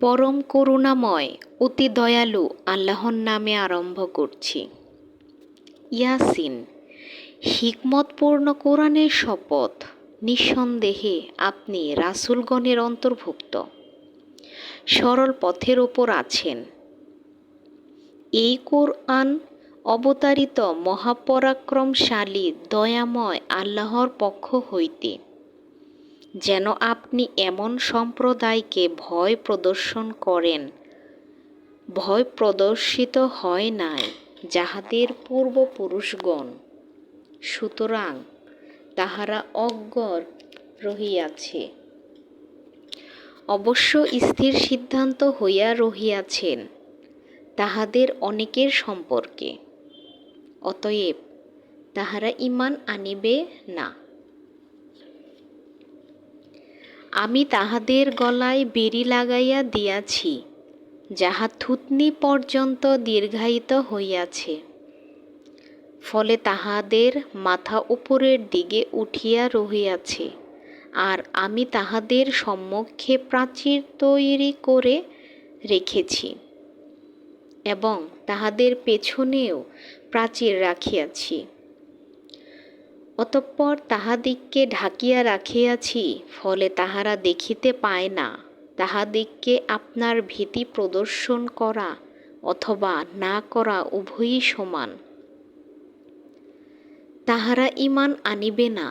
পরম করুণাময় অতি দয়ালু আল্লাহর নামে আরম্ভ করছি। ইয়াসিন। হিকমতপূর্ণ কোরআনের শপথ, নিঃসন্দেহে আপনি রাসূলগণের অন্তর্ভুক্ত, সরল পথের ওপর আছেন। এই কোরআন অবতারিত মহাপরাক্রমশালী দয়াময় আল্লাহর পক্ষ হইতে, যেন আপনি এমন সম্প্রদায়কে ভয় প্রদর্শন করেন, ভয় প্রদর্শিত হয় নাই যাহাদের পূর্বপুরুষগণ, সুতরাং তাহারা অজ্ঞ রহিয়াছে। অবশ্য স্থির সিদ্ধান্ত হইয়া রহিয়াছেন তাহাদের অনেকের সম্পর্কে, অতএব তাহারা ঈমান আনিবে না। আমি তাহাদের গলায় বেড়ি লাগাইয়া দিয়াছি, যাহা থুতনি পর্যন্ত দীর্ঘায়িত হইয়াছে, ফলে তাহাদের মাথা উপরের দিকে উঠিয়া রহিয়াছে। আর আমি তাহাদের সম্মুখে প্রাচীর তৈরি করে রেখেছি এবং তাহাদের পেছনেও প্রাচীর রাখিয়াছি। অতঃপর তাহাদিগকে ঢাকিয়া রাখিয়াছি, ফলে তাহারা দেখিতে পায় না। তাহাদিগকে আপনার ভীতি প্রদর্শন করা অথবা না করা উভয়ই সমান। তাহারা ঈমান আনিবে না।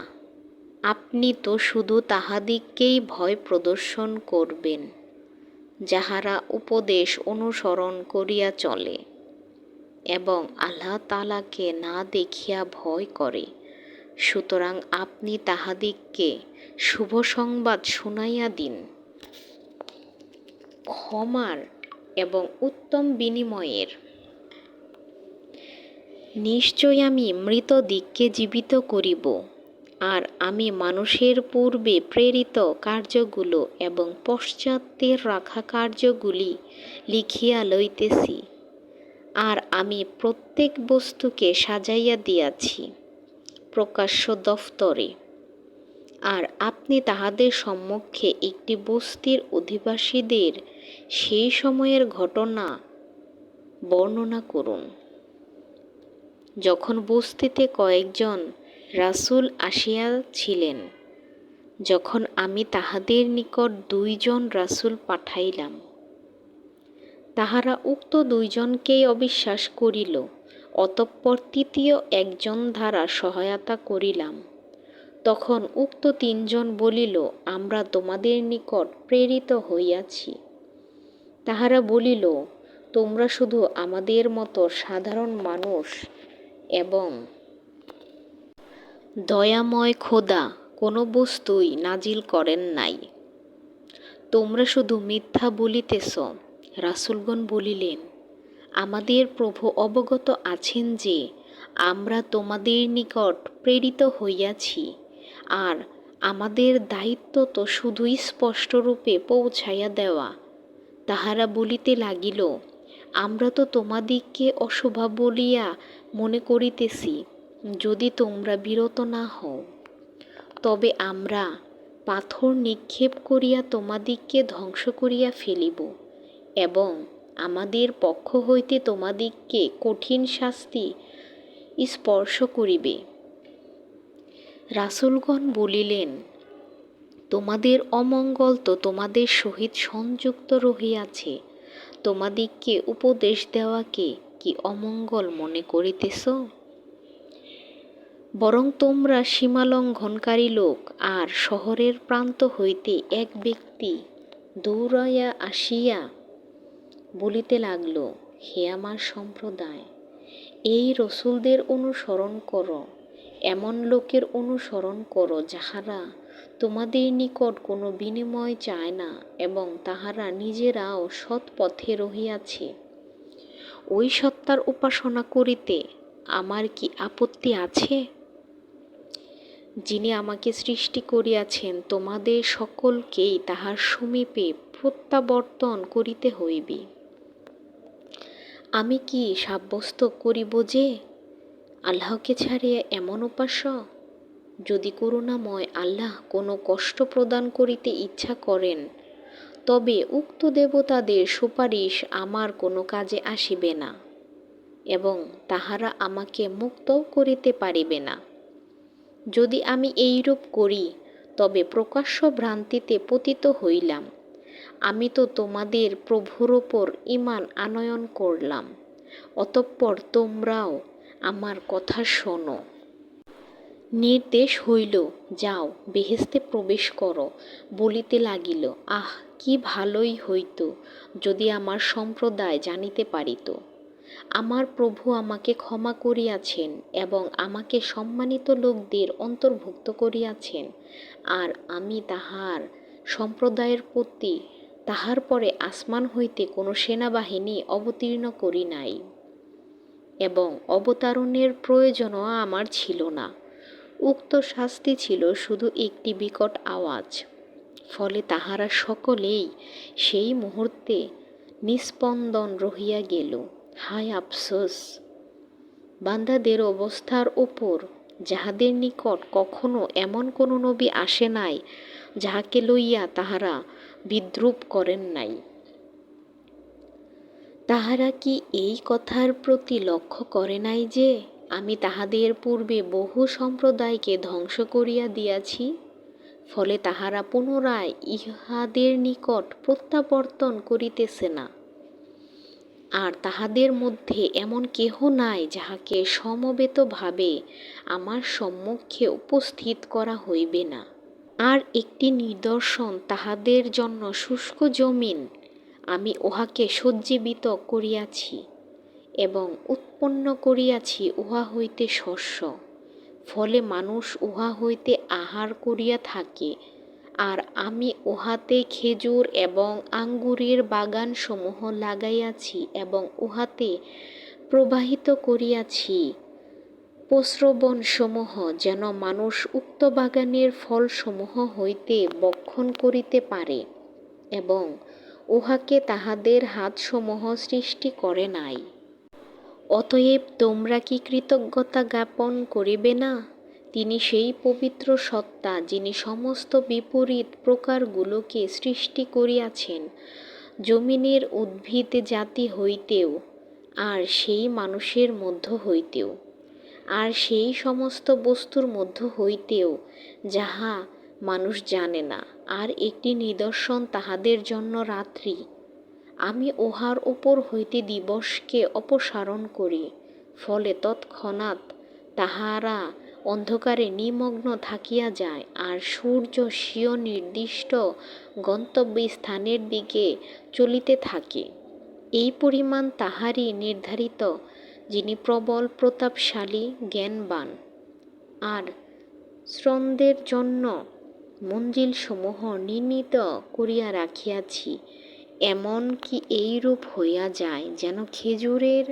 আপনি তো শুধু তাহাদিগকেই ভয় প্রদর্শন করবেন, যাহারা উপদেশ অনুসরণ করিয়া চলে এবং আল্লাহ তাআলাকে না দেখিয়া ভয় করে। সুতরাং আপনি তাহাদিগকে শুভ সংবাদ শুনাইয়া দিন, ক্ষমার এবং উত্তম বিনিময়ের। নিশ্চয় আমি মৃতদিগকে জীবিত করিব, আর আমি মানুষের পূর্বে প্রেরিত কার্যগুলো এবং পশ্চাতের রাখা কার্যগুলি লিখিয়া লইতেছি। আর আমি প্রত্যেক বস্তুকে সাজাইয়া দিয়াছি প্রকাশ্য দফতরে। আর আপনি তাহাদের সম্মুখে একটি বস্তির অধিবাসীদের সেই সময়ের ঘটনা বর্ণনা করুন, যখন বস্তিতে কয়েকজন রাসূল আসিয়াছিলেন, যখন আমি তাহাদের নিকট 2 জন রাসূল পাঠাইলাম। তাহারা উক্ত 2 জনকেই অবিশ্বাস করিল। অতঃপর তৃতীয় একজন দ্বারা সহায়তা করিলাম। তখন উক্ত 3 জন বলিল, আমরা তোমাদের নিকট প্রেরিত হইয়াছি। তাহারা বলিল, তোমরা শুধু আমাদের মতো সাধারণ মানুষ এবং দয়াময় খোদা কোনো বস্তুই নাজিল করেন নাই। তোমরা শুধু মিথ্যা বলিতেছ। রাসূলগণ বলিলেন, আমাদের প্রভু অবগত আছেন যে আমরা তোমাদের নিকট প্রেরিত হইয়াছি, আর আমাদের দায়িত্ব তো শুধুই স্পষ্টরূপে পৌঁছাইয়া দেওয়া। তাহারা বলিতে লাগিল, আমরা তো তোমাদিগকে অশোভা বলিয়া মনে করিতেছি। যদি তোমরা বিরত না হও, তবে আমরা পাথর নিক্ষেপ করিয়া তোমাদিগকে ধ্বংস করিয়া ফেলিব এবং আমাদের পক্ষ হইতে তোমাদিগকে কঠিন শাস্তি স্পর্শ করিবে। রাসূলগণ বলিলেন, তোমাদের অমঙ্গল তো তোমাদের সহিত সংযুক্ত রহিয়াছে। তোমাদিগকে উপদেশ দেওয়াকে কি অমঙ্গল মনে করিতেছ? বরং তোমরা সীমালঙ্ঘনকারী লোক। আর শহরের প্রান্ত হইতে এক ব্যক্তি দৌড়াইয়া আসিয়া বলিতে লাগল, হে আমার সম্প্রদায়, এই রসূলদের অনুসরণ করো, এমন লোকের অনুসরণ করো যাহারা তোমাদের নিকট কোনো বিনিময় চায় না এবং তাহারা নিজেরাও সৎ পথে রহিয়াছে। ওই সত্তার উপাসনা করিতে আমার কি আপত্তি আছে, যিনি আমাকে সৃষ্টি করিয়াছেন? তোমাদের সকলকেই তাহার সমীপে প্রত্যাবর্তন করিতে হইবে। আমি কি সাব্যস্ত করিব যে আল্লাহকে ছাড়িয়া এমন উপাস্য? যদি করুণাময় আল্লাহ কোনো কষ্ট প্রদান করিতে ইচ্ছা করেন, তবে উক্ত দেবতাদের সুপারিশ আমার কোনো কাজে আসিবে না, এবং তাহারা আমাকে মুক্তও করিতে পারিবে না। যদি আমি এইরূপ করি, তবে প্রকাশ্য ভ্রান্তিতে পতিত হইলাম। আমি তো তোমাদের প্রভুর ওপর ঈমান আনয়ন করলাম, অতঃপর তোমরাও আমার কথা শোনো। নির্দেশ হইল, যাও, বেহেশতে প্রবেশ করো। বলিতে লাগিল, আহ, কি ভালোই হইত যদি আমার সম্প্রদায় জানিতে পারিত। আমার প্রভু আমাকে ক্ষমা করিয়াছেন এবং আমাকে সম্মানিত লোকদের অন্তর্ভুক্ত করিয়াছেন, আর আমি তাহার সম্প্রদায়ের প্রতি তাহার পরে আসমান হইতে কোনো সেনাবাহিনী অবতীর্ণ করি নাই, এবং অবতারণের প্রয়োজনও আমার ছিল না। উক্ত শাস্তি ছিল শুধু একটি বিকট আওয়াজ। ফলে তাহারা সকলেই সেই মুহূর্তে নিস্পন্দন রহিয়া গেল। হায় আফসোস বান্দাদের অবস্থার ওপর, যাহাদের নিকট কখনো এমন কোনো নবী আসে নাই, যাহাকে লইয়া তাহারা বিদ্রূপ করেন নাই। তাহারা কি এই কথার প্রতি লক্ষ্য করে নাই যে আমি তাহাদের পূর্বে বহু সম্প্রদায়কে ধ্বংস করিয়া দিয়াছি? ফলে তাহারা পুনরায় ইহাদের নিকট প্রত্যাবর্তন করিতেছে না, আর তাহাদের মধ্যে এমন কেহ নাই যাহাকে সমবেতভাবে আমার সম্মুখে উপস্থিত করা হইবে না। আর একটি নিদর্শন তাহাদের জন্য শুষ্ক জমিন, আমি উহাকে সজ্জীবিত করিয়াছি এবং উৎপন্ন করিয়াছি উহা হইতে শস্য। ফলে মানুষ উহা হইতে আহার করিয়া থাকে, আর আমি উহাতে খেজুর এবং আঙ্গুরের বাগানসমূহ লাগাইয়াছি এবং উহাতে প্রবাহিত করিয়াছি প্রস্রবণসমূহ, যেন মানুষ উক্ত বাগানের ফলসমূহ হইতে ভক্ষণ করিতে পারে, এবং উহাকে তাহাদের হাতসমূহ সৃষ্টি করে নাই। অতএব তোমরা কি কৃতজ্ঞতা জ্ঞাপন করিবে না? তিনি সেই পবিত্র সত্তা, যিনি সমস্ত বিপরীত প্রকারগুলোকে সৃষ্টি করিয়াছেন, জমিনের উদ্ভিদ জাতি হইতেও, আর সেই মানুষের মধ্য হইতেও, আর সেই সমস্ত বস্তুর মধ্য হইতেও যাহা মানুষ জানে না। আর একটি নিদর্শন তাহাদের জন্য রাত্রি। আমি উহার উপর হইতে দিবসকে অপসারণ করি, ফলে তৎক্ষণাৎ তাহারা অন্ধকারে নিমগ্ন থাকিয়া যায়, আর সূর্য স্বীয় নির্দিষ্ট গন্তব্যস্থানের দিকে চলিতে থাকে। এই পরিমাণ তাহারই নির্ধারিত, যিনি প্রবল, প্রতাপশালী, জ্ঞানবান। আর শ্রমদের জন্য মঞ্জিলসমূহ নির্ণীত করিয়া রাখিয়াছি, এমন কি এইরূপ হইয়া যায় যেন খেজুরের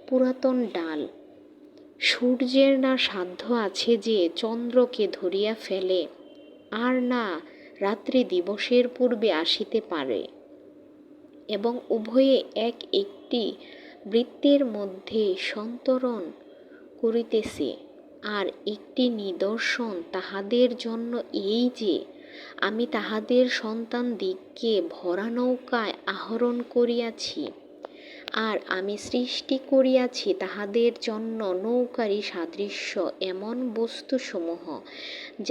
পুরাতন ডাল। সূর্যের না সাধ্য আছে যে চন্দ্রকে ধরিয়া ফেলে, আর না রাত্রি দিবসের পূর্বে আসিতে পারে, এবং উভয়ে এক একটি বৃত্তের মধ্যে সন্তরণ করিতেছে। আর একটি নিদর্শন তাহাদের জন্য এই যে আমি তাহাদের সন্তানদিগকে ভরা নৌকায় আরোহণ করিয়াছি, আর আমি সৃষ্টি করিয়াছি তাহাদের জন্য নৌকারই সাদৃশ্য এমন বস্তুসমূহ,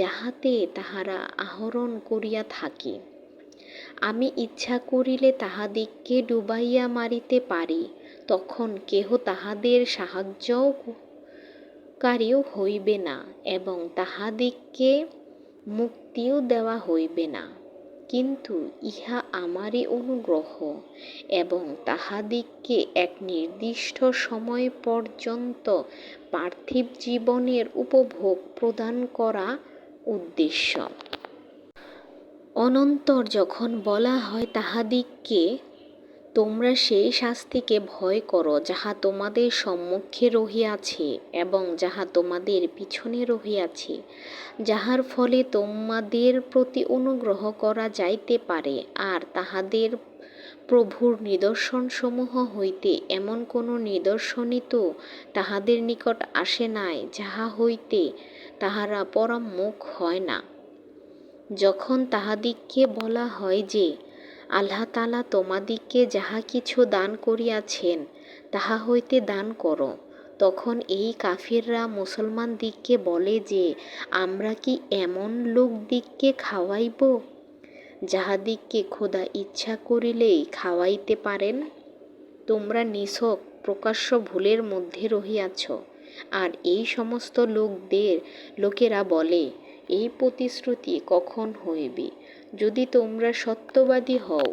যাহাতে তাহারা আরোহণ করিয়া থাকে। আমি ইচ্ছা করিলে তাহাদিগকে ডুবাইয়া মারিতে পারি, তখন কেহ তাহাদের সাহায্যকারীও হইবে না, এবং তাহাদিগকে মুক্তিও দেওয়া হইবে না। কিন্তু ইহা আমারই অনুগ্রহ, এবং তাহাদিগকে এক নির্দিষ্ট সময় পর্যন্ত পার্থিব জীবনের উপভোগ প্রদান করা উদ্দেশ্য। অনন্তর যখন বলা হয় তাহাদিগকে, তোমরা সেই শাস্তিকে ভয় করো যাহা তোমাদের সম্মুখে রহিয়াছে এবং যাহা তোমাদের পিছনে রহিয়াছে, যাহার ফলে তোমাদের প্রতি অনুগ্রহ করা যাইতে পারে। আর তাহাদের প্রভুর নিদর্শনসমূহ হইতে এমন কোনো নিদর্শনই তো তাহাদের নিকট আসে নাই, যাহা হইতে তাহারা পরাঙ্মুখ হয় না। যখন তাহাদিগকে বলা হয় যে আল্লাহ তাআলা তোমাদিগকে যাহা কিছু দান করিয়াছেন তাহা হইতে দান করো। তখন এই কাফিররা মুসলমানদিগকে বলে যে, আমরা কি এমন লোকদিগকে খাওয়াইব যাহাদিগকে খোদা ইচ্ছা করিলেই খাওয়াইতে পারেন? তোমরা নিছক প্রকাশ্য ভুলের মধ্যে রহিয়াছ। আর এই সমস্ত লোকেরা বলে, এই প্রতিশ্রুতি কখন হইবে? যদি তোমরা সত্যবাদী হও,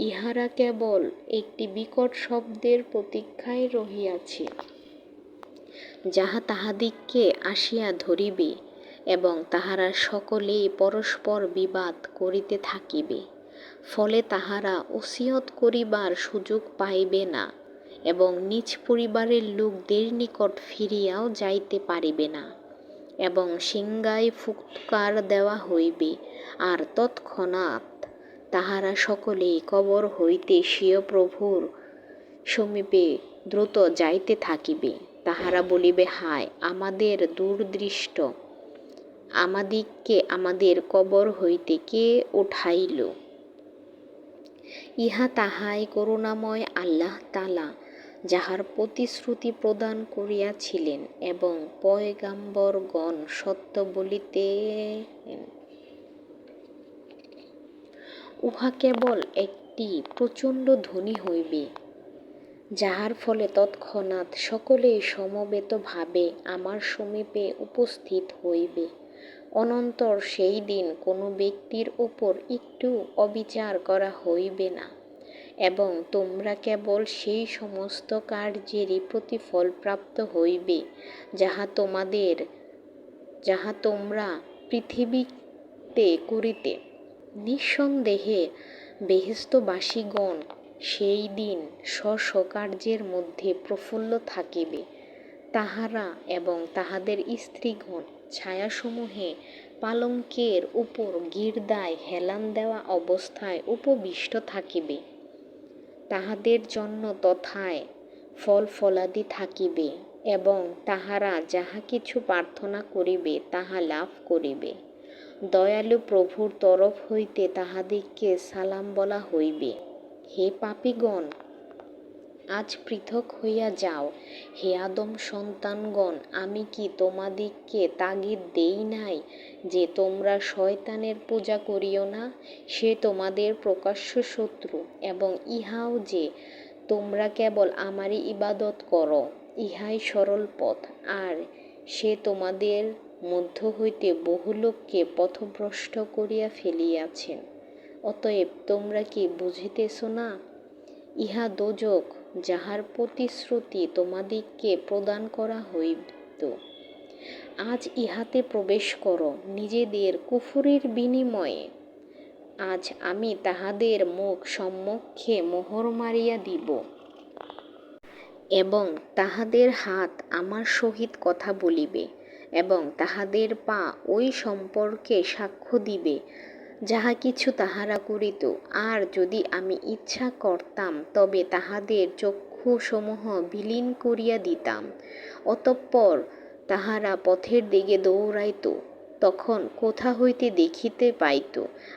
ইহারা কেবল একটি বিকট শব্দের প্রতীক্ষায় রহিয়াছে, যাহা তাহাদিগকে আসিয়া ধরিবে, এবং তাহারা সকলেই পরস্পর বিবাদ করিতে থাকিবে। ফলে তাহারা ওসিয়ত করিবার সুযোগ পাইবে না এবং নিজ পরিবারের লোকদের নিকট ফিরিয়াও যাইতে পারিবে না, এবং সিংহায় ফুৎকার দেওয়া হইবে, আর তৎক্ষণাৎ তাহারা সকলেই কবর হইতে স্বীয় প্রভুর সমীপে দ্রুত যাইতে থাকিবে। তাহারা বলিবে, হায় আমাদের দুরদৃষ্ট! আমাদিগকে আমাদের কবর হইতে কে উঠাইল? ইহা তাহাই করুণাময় আল্লাহ তাআলা, যাহার প্রতিশ্রুতি প্রদান করিয়াছিলেন এবং পয়গাম্বরগণ সত্য বলিতেন। উহা কেবল একটি প্রচণ্ড ধ্বনি হইবে, যাহার ফলে তৎক্ষণাৎ সকলেই সমবেতভাবে আমার সমীপে উপস্থিত হইবে। অনন্তর সেই দিন কোনো ব্যক্তির উপর একটু অবিচার করা হইবে না, এবং তোমরা কেবল সেই সমস্ত কার্যেরই প্রতিফল প্রাপ্ত হইবে যাহা তোমরা পৃথিবীতে করিতে। নিঃসন্দেহে বেহেশতবাসীগণ সেই দিন স্ব কার্যের মধ্যে প্রফুল্ল থাকিবে। তাহারা এবং তাহাদের স্ত্রীগণ ছায়াসমূহে পালঙ্কের উপর গির্দায় হেলান দেওয়া অবস্থায় উপবিষ্ট থাকিবে। তাহাদের জন্য তথায় ফল-ফলাদি থাকিবে, এবং তাহারা যাহা কিছু প্রার্থনা করিবে তাহা লাভ করিবে। দয়ালু প্রভুর তরফ হইতে তাহাদিগকে সালাম বলা হইবে। হে পাপীগণ, আজ পৃথক হইয়া যাও। হে আদম সন্তানগণ, আমি কি তোমাদিগকে তাগিদ দেই নাই যে তোমরা শয়তানের পূজা করিও না? সে তোমাদের প্রকাশ্য শত্রু, এবং ইহাও যে তোমরা কেবল আমারই ইবাদত কর, ইহাই সরল পথ। আর সে তোমাদের মধ্য হইতে বহু লোককে পথভ্রষ্ট করিয়া ফেলিয়াছেন। অতএব তোমরা কি বুঝিতেছ না? ইহা দোজখ, যাহার প্রতিশ্রুতি তোমাদিগকে প্রদান করা হইত। আজ ইহাতে প্রবেশ কর নিজেদের কুফরীর বিনিময়ে। আজ আমি তাহাদের মুখ সম্মুখে মোহর মারিয়া দিব, এবং তাহাদের হাত আমার সহিত কথা বলিবে, এবং তাহাদের পা ঐ সম্পর্কে সাক্ষ্য দিবে যাহা কিছু তাহারা করিত। আর যদি আমি ইচ্ছা করতাম, তবে তাহাদের চক্ষুসমূহ বিলীন করিয়া দিতাম, অতঃপর তাহারা পথের দিকে দৌড়াইত, তখন কোথা হইতে দেখিতে পাইত।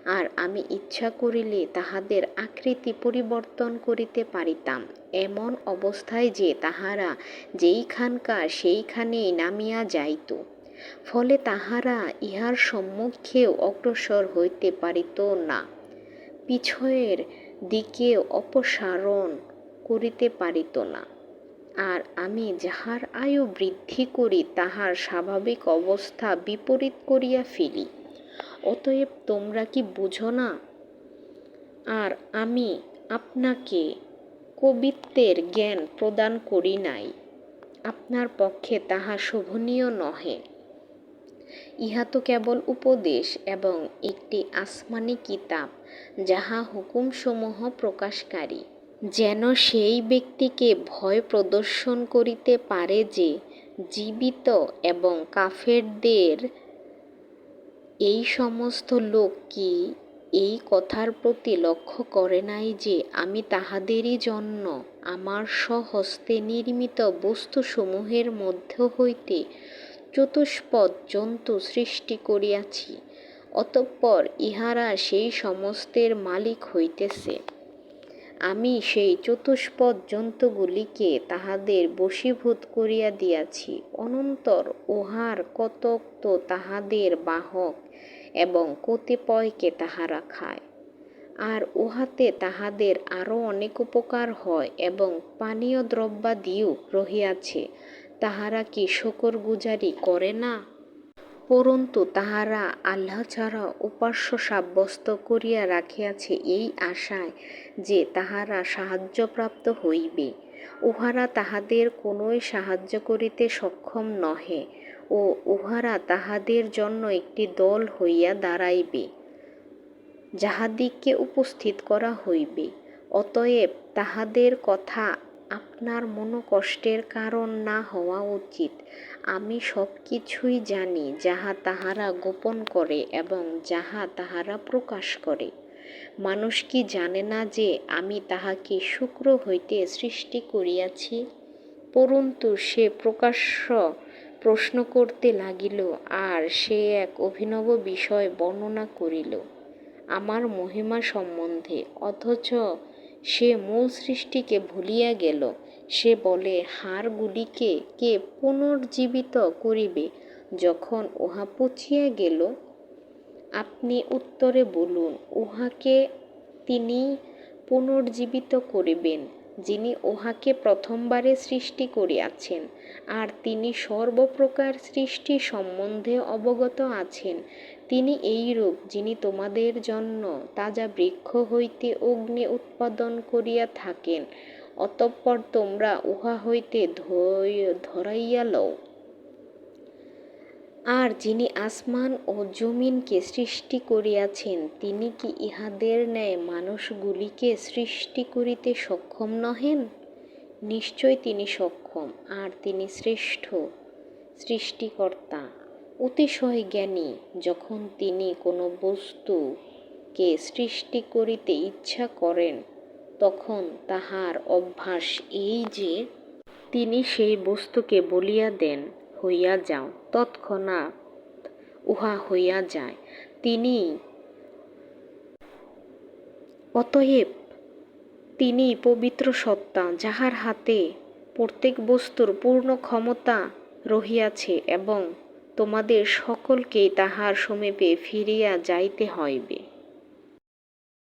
আর আমি ইচ্ছা করিলে তাহাদের আকৃতি পরিবর্তন করিতে পারিতাম, এমন অবস্থায় যে তাহারা যেইখানকার সেইখানেই নামিয়া যাইত। ফলে তাহারা ইহার সম্মুখেও অগ্রসর হইতে পারিত না, পিছনের দিকেও অপসারণ করিতে পারিত না। আর আমি যাহার আয়ু বৃদ্ধি করি, তাহার স্বাভাবিক অবস্থা বিপরীত করিয়া ফেলি। অতএব তোমরা কি বুঝ না? আর আমি আপনাকে কবিত্বের জ্ঞান প্রদান করি নাই, আপনার পক্ষে তাহা শোভনীয় নহে। ইহা তো কেবল উপদেশ এবং একটি আসমানী কিতাব, যাহা হুকুমসমূহ প্রকাশকারী, যেন সেই ব্যক্তিকে ভয় প্রদর্শন করিতে পারে যে জীবিত, এবং কাফেরদের এই সমস্ত লোক কি এই কথার প্রতি লক্ষ্য করে নাই যে আমি তাহাদেরই জন্য আমার স্বহস্তে নির্মিত বস্তুসমূহের মধ্য হইতে চতুষ্পদ জন্তু সৃষ্টি করিয়াছি। অতঃপর ইহারা সেই সমস্তের মালিক হইতেছে। আমি সেই চতুষ্পদ জন্তুগুলিকে তাহাদের বশীভূত করিয়া দিয়াছি, অনন্তর উহার কতক তো তাহাদের বাহক এবং কতিপয়কে তাহারা খায়। আর উহাতে তাহাদের আরও অনেক উপকার হয় এবং পানীয় দ্রব্যাদিও রহিয়াছে, তাহারা কি শকরগুজারি করে না? পরন্তু তাহারা আল্লাহ ছাড়া উপাস্য সাব্যস্ত করিয়া রাখিয়াছে এই আশায় যে তাহারা সাহায্যপ্রাপ্ত হইবে। উহারা তাহাদের কোনই সাহায্য করিতে সক্ষম নহে ও উহারা তাহাদের জন্য একটি দল হইয়া দাঁড়াইবে, যাহাদিগকে উপস্থিত করা হইবে। অতএব তাহাদের কথা আপনার মনোকষ্টের কারণ না হওয়া উচিত। আমি সব কিছুই জানি, যাহা তাহারা গোপন করে এবং যাহা তাহারা প্রকাশ করে। মানুষ কি জানে না যে আমি তাহাকে শুক্র হইতে সৃষ্টি করিয়াছি? পরন্তু সে প্রকাশ্য প্রশ্ন করতে লাগিল, আর সে এক অভিনব বিষয় বর্ণনা করিল আমার মহিমা সম্বন্ধে, অথচ সে মূল সৃষ্টিকে ভুলিয়া গেল। সে বলে, হাড়গুলিকে কে পুনর্জীবিত করিবে যখন উহা পচিয়া গেল? আপনি উত্তরে বলুন, উহাকে তিনি পুনর্জীবিত করিবেন, যিনি উহাকে প্রথমবারে সৃষ্টি করিয়াছেন, আর তিনি সর্বপ্রকার সৃষ্টি সম্বন্ধে অবগত আছেন। তিনি এইরূপ, যিনি তোমাদের জন্য তাজা বৃক্ষ হইতে অগ্নি উৎপাদন করিয়া থাকেন, অতঃপর তোমরা উহা হইতে ধরাইয়া লও। আর যিনি আসমান ও জমিনকে সৃষ্টি করিয়াছেন, তিনি কি ইহাদের ন্যায় মানুষগুলিকে সৃষ্টি করিতে সক্ষম নহেন? নিশ্চয় তিনি সক্ষম, আর তিনি শ্রেষ্ঠ সৃষ্টিকর্তা, অতিশয় জ্ঞানী। যখন তিনি কোনো বস্তুকে সৃষ্টি করিতে ইচ্ছা করেন, তখন তাহার অভ্যাস এই যে তিনি সেই বস্তুকে বলিয়া দেন, হইয়া যাও, তৎক্ষণাৎ উহা হইয়া যায়। অতএব তিনি পবিত্র সত্তা, যাহার হাতে প্রত্যেক বস্তুর পূর্ণ ক্ষমতা রহিয়াছে, এবং তোমাদের সকলকেই তাহার সমীপে ফিরিয়া যাইতে হইবে।